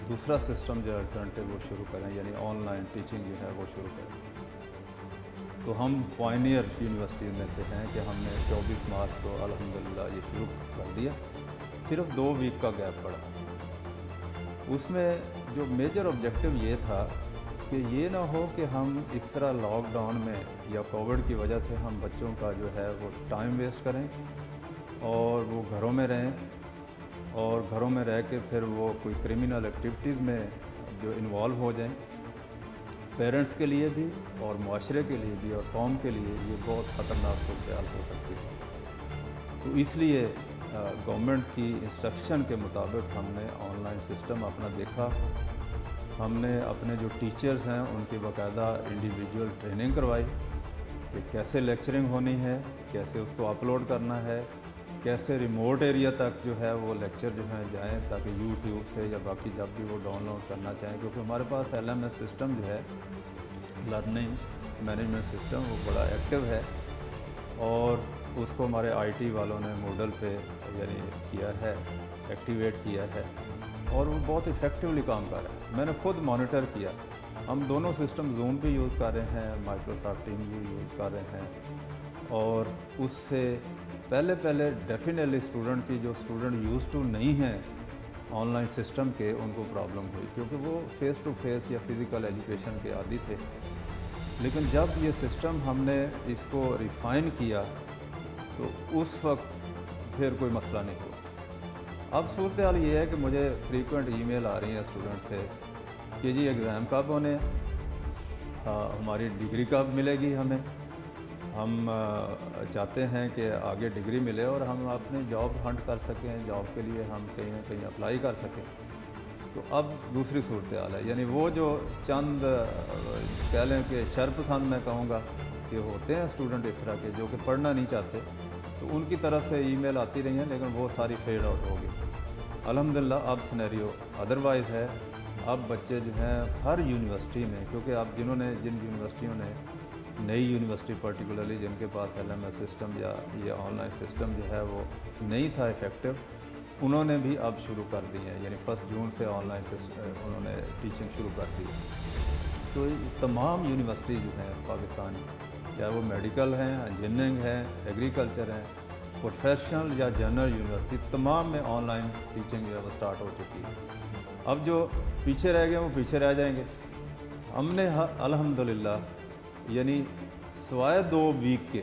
दूसरा सिस्टम जो अल्टरनेटिव वो शुरू करें, यानी ऑनलाइन टीचिंग जो है वो शुरू करें। तो हम पायनियर यूनिवर्सिटी में से हैं कि हमने 24 मार्च को अल्हम्दुलिल्लाह ये शुरू कर दिया। सिर्फ 2 वीक का गैप पड़ा। उसमें जो मेजर ऑब्जेक्टिव ये था कि ये ना हो कि हम इस तरह लॉकडाउन में या कोविड की वजह से हम बच्चों का जो है वो टाइम वेस्ट करें और वो घरों में रहें और घरों में रह के फिर वो कोई क्रिमिनल एक्टिविटीज़ में जो इन्वॉल्व हो जाएं। पेरेंट्स के लिए भी और मुआशरे के लिए भी और कौम के लिए ये बहुत ख़तरनाक सूरत हो सकती है। तो इसलिए गवर्नमेंट की इंस्ट्रक्शन के मुताबिक हमने ऑनलाइन सिस्टम अपना देखा। हमने अपने जो टीचर्स हैं उनकी बाकायदा इंडिविजुअल ट्रेनिंग करवाई कि कैसे लेक्चरिंग होनी है, कैसे उसको अपलोड करना है, कैसे रिमोट एरिया तक जो है वो लेक्चर जो है जाएं ताकि यूट्यूब से या बाकी जब भी वो डाउनलोड करना चाहें, क्योंकि हमारे पास LMS सिस्टम जो है लर्निंग मैनेजमेंट सिस्टम वो बड़ा एक्टिव है और उसको हमारे IT वालों ने मॉडल पे यानी किया है, एक्टिवेट किया है और वो बहुत इफ़ेक्टिवली काम कर रहा है। मैंने खुद मॉनिटर किया। हम दोनों सिस्टम जूम भी यूज़ कर रहे हैं, माइक्रोसॉफ्ट टीम भी यूज़ कर रहे हैं और उससे पहले डेफिनेटली स्टूडेंट की जो स्टूडेंट यूज़ टू नहीं हैं ऑनलाइन सिस्टम के, उनको प्रॉब्लम हुई क्योंकि वो फ़ेस टू फेस या फ़िज़िकल एजुकेशन के आदी थे। लेकिन जब ये सिस्टम हमने इसको रिफ़ाइन किया तो उस वक्त फिर कोई मसला नहीं हुआ। अब सूरत हाल ये है कि मुझे फ्रीक्वेंट ईमेल आ रही हैं स्टूडेंट से कि जी एग्ज़ाम कब होने हैं, हमारी डिग्री कब मिलेगी हमें, हम चाहते हैं कि आगे डिग्री मिले और हम अपने जॉब हंट कर सकें, जॉब के लिए हम कहीं ना कहीं अप्लाई कर सकें। तो अब दूसरी सूरत हाल है, यानी वो जो चंद कह लें कि शरपसंद मैं कहूँगा कि होते हैं स्टूडेंट इस तरह के जो कि पढ़ना नहीं चाहते, तो उनकी तरफ से ईमेल आती रही हैं लेकिन वो सारी फेड आउट हो गई। अल्हम्दुलिल्लाह अब सिनेरियो अदरवाइज़ है। अब बच्चे जो हैं हर यूनिवर्सिटी में, क्योंकि अब जिन यूनिवर्सिटियों ने नई यूनिवर्सिटी पर्टिकुलरली जिनके पास LMS सिस्टम या ये ऑनलाइन सिस्टम जो है वो नहीं था इफ़ेक्टिव, उन्होंने भी अब शुरू कर दी है, यानी 1 जून से ऑनलाइन उन्होंने टीचिंग शुरू कर दी है। तो तमाम यूनिवर्सिटी जो हैं पाकिस्तान, चाहे वो मेडिकल हैं, इंजीनियरिंग है, एग्रीकल्चर हैं, प्रोफेशनल या जनरल यूनिवर्सिटी, तमाम में ऑनलाइन टीचिंग जो है वो स्टार्ट हो चुकी है। अब जो पीछे रह गए वो पीछे रह जाएंगे। हमने अल्हम्दुलिल्लाह यानी सिवाय 2 वीक के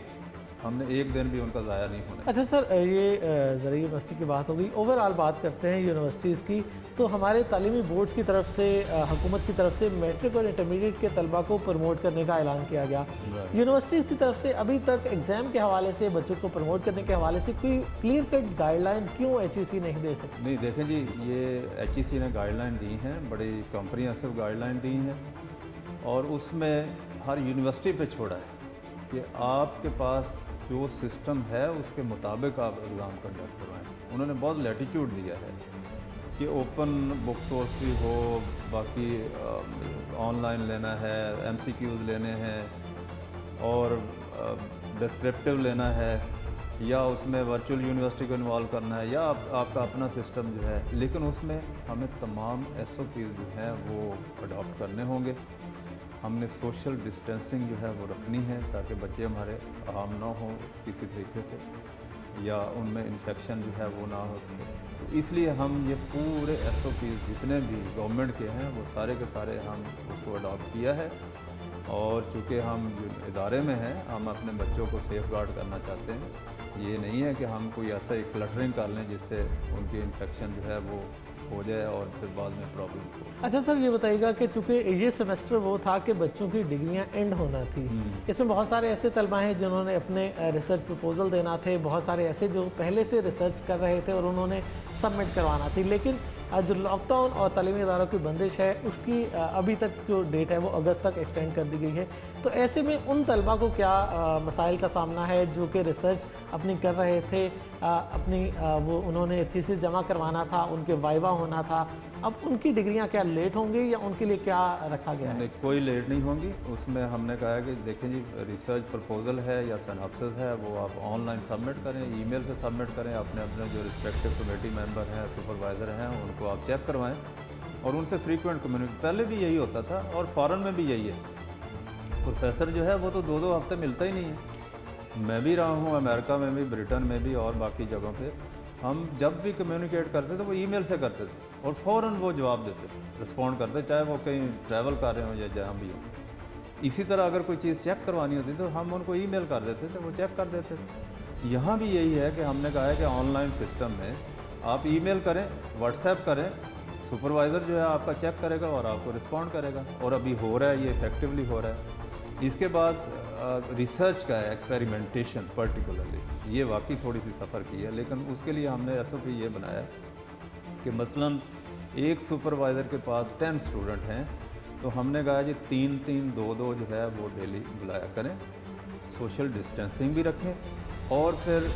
हमने एक दिन भी उनका ज़ाया नहीं होने। अच्छा सर, ये ज़रिए यूनिवर्सिटी की बात हो गई, ओवरऑल बात करते हैं यूनिवर्सिटीज़ की, तो हमारे तालीमी बोर्ड्स की तरफ से हुकूमत की तरफ से मैट्रिक और इंटरमीडिएट के तलबा को प्रमोट करने का ऐलान किया गया। यूनिवर्सिटीज़ की तरफ से अभी तक एग्ज़ाम के हवाले से, बच्चों को प्रमोट करने के हवाले से कोई क्लियर कट गाइडलाइन क्यों HEC नहीं दे सकती? नहीं देखें जी, ये HEC ने गाइडलाइन दी हैं, बड़ी कॉम्प्रिहेंसिव गाइडलाइन दी हैं, और उसमें हर यूनिवर्सिटी पे छोड़ा है कि आपके पास जो सिस्टम है उसके मुताबिक आप एग्ज़ाम कंडक्ट करवाएं। उन्होंने बहुत लैटिट्यूड दिया है कि ओपन बुक सोर्स भी हो, बाकी ऑनलाइन लेना है, MCQs लेने हैं, और डिस्क्रिप्टिव लेना है, या उसमें वर्चुअल यूनिवर्सिटी को इन्वॉल्व करना है, या आपका अपना सिस्टम जो है, लेकिन उसमें हमें तमाम SOPs जो हैं वो अडॉप्ट करने होंगे। हमने सोशल डिस्टेंसिंग जो है वो रखनी है ताकि बच्चे हमारे हार्म ना हो किसी तरीके से, या उनमें इन्फेक्शन जो है वो ना हो। तो इसलिए हम ये पूरे SOPs जितने भी गवर्नमेंट के हैं वो सारे के सारे हम उसको अडॉप्ट किया है, और चूँकि हम इदारे में हैं, हम अपने बच्चों को सेफ गार्ड करना चाहते हैं। ये नहीं है कि हम कोई ऐसा एक क्लटरिंग कर लें जिससे उनकी इन्फेक्शन जो है वो हो जाए और फिर बाद में प्रॉब्लम हो। अच्छा सर, ये बताइएगा कि चूँकि ये सेमेस्टर वो था कि बच्चों की डिग्रियां एंड होना थी, इसमें बहुत सारे ऐसे तलबा हैं जिन्होंने अपने रिसर्च प्रपोजल देना थे, बहुत सारे ऐसे जो पहले से रिसर्च कर रहे थे और उन्होंने सबमिट करवाना थी, लेकिन जो लॉकडाउन और तालीमी इदारों की बंदिश है उसकी अभी तक जो डेट है वो अगस्त तक एक्सटेंड कर दी गई है। तो ऐसे में उन तलबा को क्या मसाइल का सामना है जो कि रिसर्च अपनी कर रहे थे, वो उन्होंने थीसिस जमा करवाना था, उनके वाइवा होना था, अब उनकी डिग्रियां क्या लेट होंगी या उनके लिए क्या रखा गया है? नहीं, कोई लेट नहीं होंगी। उसमें हमने कहा है कि देखें जी, रिसर्च प्रपोजल है या सिनॉप्सिस है वो आप ऑनलाइन सबमिट करें, ईमेल से सबमिट करें, अपने अपने जो रिस्पेक्टिव कमेटी मेंबर हैं, सुपरवाइज़र हैं, उनको आप चेक करवाएं और उनसे फ्रीक्वेंट कम्युनिकेट। पहले भी यही होता था और फ़ॉरेन में भी यही है। प्रोफेसर जो है वो तो 2-2 हफ्ते मिलता ही नहीं है। मैं भी रहा हूँ अमेरिका में भी, ब्रिटेन में भी, और बाकी जगहों पे हम जब भी कम्युनिकेट करते थे वो ईमेल से करते थे और फ़ौरन वो जवाब देते थे, रिस्पॉन्ड करते, चाहे वो कहीं ट्रैवल कर रहे हों या जहाँ भी हो। इसी तरह अगर कोई चीज़ चेक करवानी होती तो हम उनको ईमेल कर देते थे, वो चेक कर देते थे। यहाँ भी यही है कि हमने कहा है कि ऑनलाइन सिस्टम में आप ईमेल करें, व्हाट्सएप करें, सुपरवाइज़र जो है आपका चेक करेगा और आपको रिस्पॉन्ड करेगा, और अभी हो रहा है, ये इफेक्टिवली हो रहा है। इसके बाद रिसर्च का है, एक्सपेरिमेंटेशन पर्टिकुलरली, ये वाकई थोड़ी सी सफ़र की है, लेकिन उसके लिए हमने SOP ये बनाया कि मसलन एक सुपरवाइज़र के पास 10 स्टूडेंट हैं तो हमने कहा जी 3-3, 2-2 जो है वो डेली बुलाया करें, सोशल डिस्टेंसिंग भी रखें, और फिर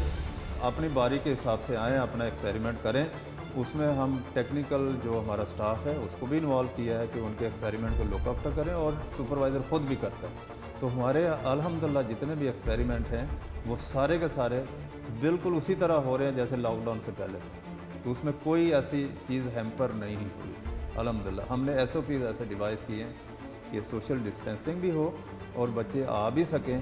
अपनी बारी के हिसाब से आएँ, अपना एक्सपेरिमेंट करें। उसमें हम टेक्निकल जो हमारा स्टाफ है उसको भी इन्वॉल्व किया है कि उनके एक्सपेरिमेंट को लुक आफ्टर करें, और सुपरवाइज़र ख़ुद भी करता है। तो हमारे अल्हम्दुलिल्लाह जितने भी एक्सपेरिमेंट हैं वो सारे के सारे बिल्कुल उसी तरह हो रहे हैं जैसे लॉकडाउन से पहले थे। तो उसमें कोई ऐसी चीज़ हैम्पर नहीं हुई अल्हम्दुलिल्लाह। हमने SOPs ऐसे डिवाइस किए हैं कि सोशल डिस्टेंसिंग भी हो और बच्चे आ भी सकें,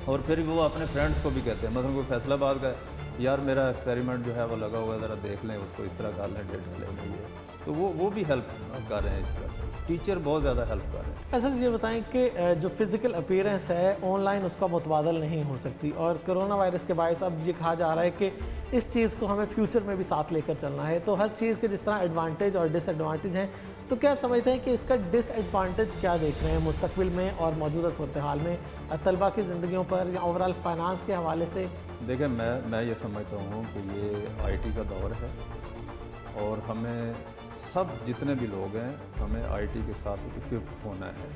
और फिर वो अपने फ्रेंड्स को भी कहते हैं, मतलब कोई फैसलाबाद का यार मेरा एक्सपेरिमेंट जो है वो लगा हुआ है, ज़रा देख लें उसको, इस तरह कर लें, डेट ले लेंगे, तो वो भी हेल्प कर रहे हैं। इस तरह से टीचर बहुत ज़्यादा हेल्प कर रहे हैं। सर ये बताएं कि जो फिज़िकल अपीयरेंस है ऑनलाइन उसका मुतबादल नहीं हो सकती, और कोरोना वायरस के बायस अब ये कहा जा रहा है कि इस चीज़ को हमें फ्यूचर में भी साथ लेकर चलना है। तो हर चीज़ के जिस तरह एडवांटेज और डिसएडवांटेज हैं, तो क्या समझते हैं कि इसका डिसएडवांटेज क्या देख रहे हैं मुस्तकबिल में और मौजूदा सूरत हाल में तलबा की ज़िंदगियों पर या ओवरऑल फाइनेंस के हवाले से? देखिए, मैं ये समझता हूँ कि ये IT का दौर है और हमें सब जितने भी लोग हैं हमें IT के साथ इक्विप होना है।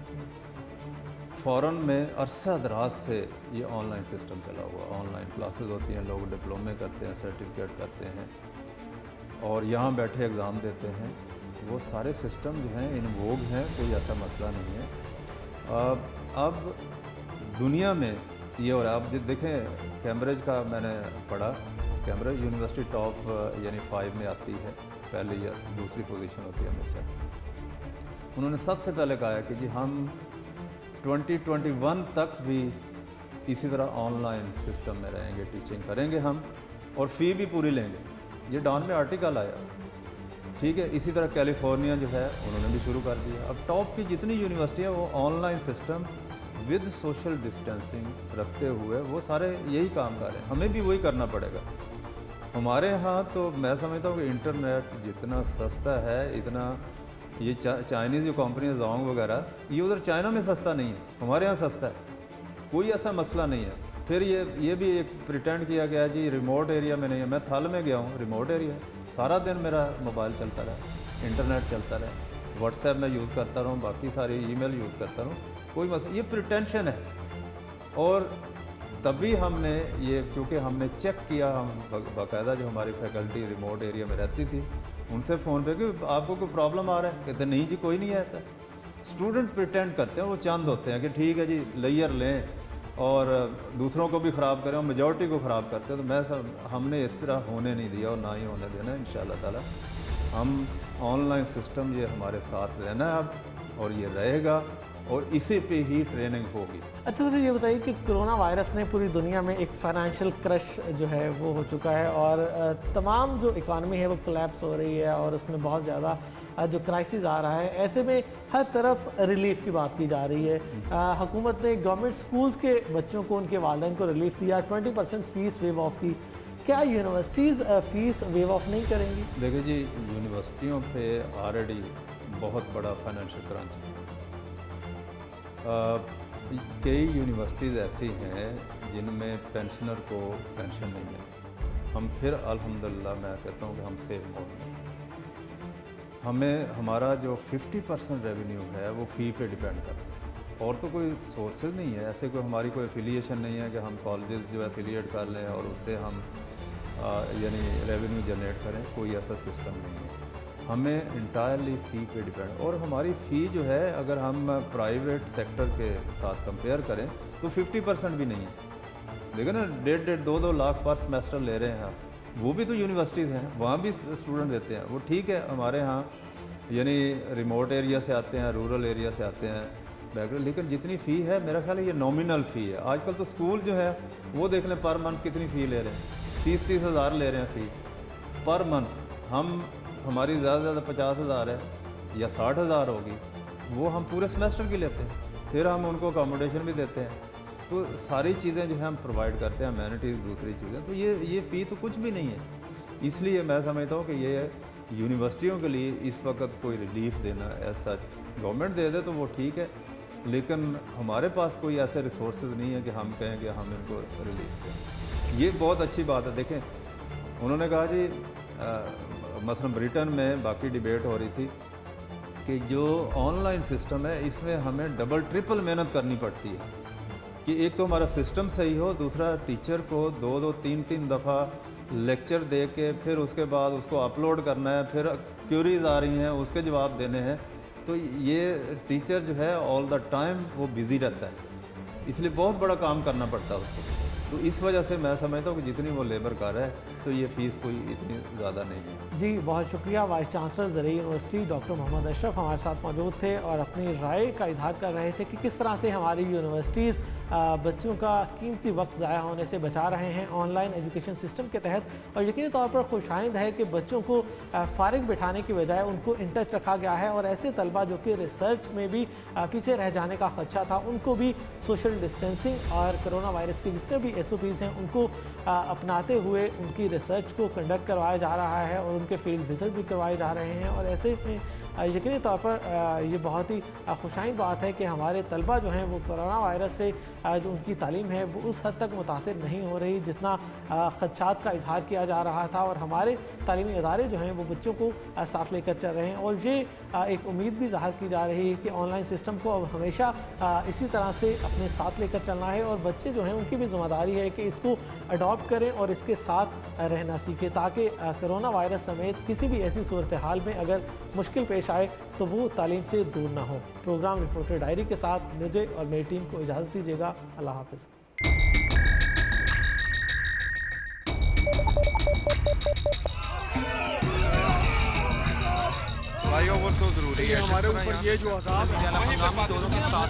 फ़ौरन में अरसा दराज से ये ऑनलाइन सिस्टम चला हुआ, ऑनलाइन क्लासेस होती हैं, लोग डिप्लोमे करते हैं, सर्टिफिकेट करते हैं और यहाँ बैठे एग्ज़ाम देते हैं। वो सारे सिस्टम जो हैं इन वोग हैं, कोई ऐसा मसला नहीं है। अब दुनिया में ये हो रहा है। आप देखें कैम्ब्रिज का मैंने पढ़ा, कैम्ब्रिज यूनिवर्सिटी टॉप यानी 5 में आती है, पहली या दूसरी पोजीशन होती है हमेशा। उन्होंने सबसे पहले कहा है कि जी हम 2021 तक भी इसी तरह ऑनलाइन सिस्टम में रहेंगे, टीचिंग करेंगे हम और फ़ी भी पूरी लेंगे। ये डॉन में आर्टिकल आया, ठीक है। इसी तरह कैलिफोर्निया जो है उन्होंने भी शुरू कर दिया। अब टॉप की जितनी यूनिवर्सिटी है वो online system with social distancing रखते हुए वो सारे यही काम कर रहे हैं, हमें भी वही करना पड़ेगा। हमारे यहाँ तो मैं समझता हूँ कि इंटरनेट जितना सस्ता है इतना ये चाइनीज़ जो कंपनी जोंग वगैरह ये उधर चाइना में सस्ता नहीं है, हमारे यहाँ सस्ता है, कोई ऐसा मसला नहीं है। फिर ये भी एक प्रिटेंड किया गया जी रिमोट एरिया में नहीं है। मैं थल में गया हूँ, रिमोट एरिया है, सारा दिन मेरा मोबाइल चलता रहा, इंटरनेट चलता रहा, व्हाट्सएप में यूज़ करता रहूँ, बाकी सारी ईमेल यूज़ करता रहूँ, कोई मसला, ये प्रिटेंशन है। और तभी हमने ये, क्योंकि हमने चेक किया, हम बाकायदा जो हमारी फैकल्टी रिमोट एरिया में रहती थी उनसे फ़ोन पे कि आपको कोई प्रॉब्लम आ रहा है, कहते नहीं जी कोई नहीं आता। स्टूडेंट प्रिटेंड करते हैं, वो चंद होते हैं कि ठीक है जी लेयर लें और दूसरों को भी ख़राब करें और मेजॉरिटी को ख़राब करते हैं। तो हमने इस तरह होने नहीं दिया और ना ही होने देना है। इंशाअल्लाह ताला हम ऑनलाइन सिस्टम ये हमारे साथ रहना है अब और ये रहेगा और इसी पे ही ट्रेनिंग होगी। अच्छा सर, ये बताइए कि कोरोना वायरस ने पूरी दुनिया में एक फाइनेंशियल क्रश जो है वो हो चुका है और तमाम जो इकॉनमी है वो कोलैप्स हो रही है और उसमें बहुत ज़्यादा जो क्राइसिस आ रहा है। ऐसे में हर तरफ रिलीफ की बात की जा रही है। हुकूमत ने गवर्नमेंट स्कूल्स के बच्चों को, उनके वालिदैन को रिलीफ दिया, 20% फ़ीस वेव ऑफ की। क्या यूनिवर्सिटीज़ फ़ीस वेव ऑफ नहीं करेंगी? देखिए जी, यूनिवर्सिटियों पे ऑलरेडी बहुत बड़ा फाइनेंशियल क्रंच है। कई यूनिवर्सिटीज़ ऐसी हैं जिनमें पेंशनर को पेंशन नहीं मिली। हम फिर अल्हम्दुलिल्लाह मैं कहता हूँ कि हम सेफ मोड में हैं। हमें हमारा जो 50% रेवेन्यू है वो फ़ी पे डिपेंड करता है और तो कोई सोर्सेज नहीं है, ऐसे कोई हमारी कोई एफिलिएशन नहीं है कि हम कॉलेजेस जो एफिलिएट कर लें और उससे हम यानी रेवेन्यू जनरेट करें, कोई ऐसा सिस्टम नहीं है। हमें इंटायरली फ़ी पे डिपेंड, और हमारी फ़ी जो है अगर हम प्राइवेट सेक्टर के साथ कंपेयर करें तो 50% भी नहीं है। देखो ना, 1.5-2 लाख पर सेमेस्टर ले रहे हैं आप, वो भी तो यूनिवर्सिटीज़ हैं, वहाँ भी स्टूडेंट देते हैं। वो ठीक है, हमारे यहाँ यानी रिमोट एरिया से आते हैं, रूरल एरिया से आते हैं बैकग्राउंड, लेकिन जितनी फ़ी है मेरा ख्याल है ये नॉमिनल फ़ी है। आजकल तो स्कूल जो है वो देख लें पर मंथ कितनी फ़ी ले रहे हैं, 30-30 हज़ार ले रहे हैं फ़ी पर मंथ। हमारी ज़्यादा से ज़्यादा 50 हज़ार है या 60 हज़ार होगी, वो हम पूरे सेमेस्टर की लेते हैं, फिर हम उनको अकोमोडेशन भी देते हैं। तो सारी चीज़ें जो है हम प्रोवाइड करते हैं, अमेनिटीज़ दूसरी चीज़ें, तो ये फ़ी तो कुछ भी नहीं है। इसलिए मैं समझता हूँ कि ये यूनिवर्सिटियों के लिए इस वक्त कोई रिलीफ देना ऐसा गवर्नमेंट दे दे तो वो ठीक है, लेकिन हमारे पास कोई ऐसे रिसोर्सेज नहीं है कि हम कहें कि हम इनको रिलीफ दें। ये बहुत अच्छी बात है। देखें, उन्होंने कहा जी मसलन ब्रिटेन में बाकी डिबेट हो रही थी कि जो ऑनलाइन सिस्टम है इसमें हमें डबल ट्रिपल मेहनत करनी पड़ती है कि एक तो हमारा सिस्टम सही हो, दूसरा टीचर को 2-3 दफ़ा लेक्चर दे के फिर उसके बाद उसको अपलोड करना है, फिर क्यूरीज आ रही हैं उसके जवाब देने हैं, तो ये टीचर जो है ऑल द टाइम वो बिज़ी रहता है, इसलिए बहुत बड़ा काम करना पड़ता है उसको। तो इस वजह से मैं समझता हूँ कि जितनी वो लेबर कर रहा है तो ये फ़ीस कोई इतनी ज़्यादा नहीं है। जी, बहुत शुक्रिया। वाइस चांसलर ज़रई यूनिवर्सिटी डॉक्टर मोहम्मद अशरफ हमारे साथ मौजूद थे और अपनी राय का इजहार कर रहे थे कि किस तरह से हमारी यूनिवर्सिटीज़ बच्चों का कीमती वक्त ज़ाया होने से बचा रहे हैं ऑनलाइन एजुकेशन सिस्टम के तहत। और यकीनी तौर पर खुशाइंद है कि बच्चों को फ़ारिग बिठाने की बजाय उनको इन टच रखा गया है और ऐसे तलबा जो कि रिसर्च में भी पीछे रह जाने का ख़दशा था उनको भी सोशल डिस्टेंसिंग और कोरोना वायरस के जितने भी SOPs हैं उनको अपनाते हुए उनकी रिसर्च को कंडक्ट करवाया जा रहा है और उनके फील्ड विजिट भी करवाए जा रहे हैं। और ऐसे में यकीनी तौर पर ये बहुत ही खुशाइंद बात है कि हमारे तलबा जो हैं वो कोरोना वायरस से जो उनकी तालीम है वो उस हद तक मुतासिर नहीं हो रही जितना खदशात का इजहार किया जा रहा था, और हमारे तालीमी इदारे जो हैं वो बच्चों को साथ लेकर चल रहे हैं। और ये एक उम्मीद भी ज़ाहिर की जा रही है कि ऑनलाइन सिस्टम को अब हमेशा इसी तरह से अपने साथ लेकर चलना है और बच्चे जो हैं उनकी भी ज़िम्मेदारी है कि इसको अडॉप्ट करें और इसके साथ रहना सीखें ताकि कोरोना वायरस समेत किसी भी ऐसी सूरत हाल में अगर मुश्किल पेश आए तो वो तालीम से दूर ना हो। प्रोग्राम रिपोर्टर डायरी के साथ मुझे और मेरी टीम को इजाज़त दीजिएगा। अल्लाह हाफ़िज़। फ्लाईओवर तो ज़रूरी है, हमारे ऊपर ये जो अज़ाब है दोनों के साथ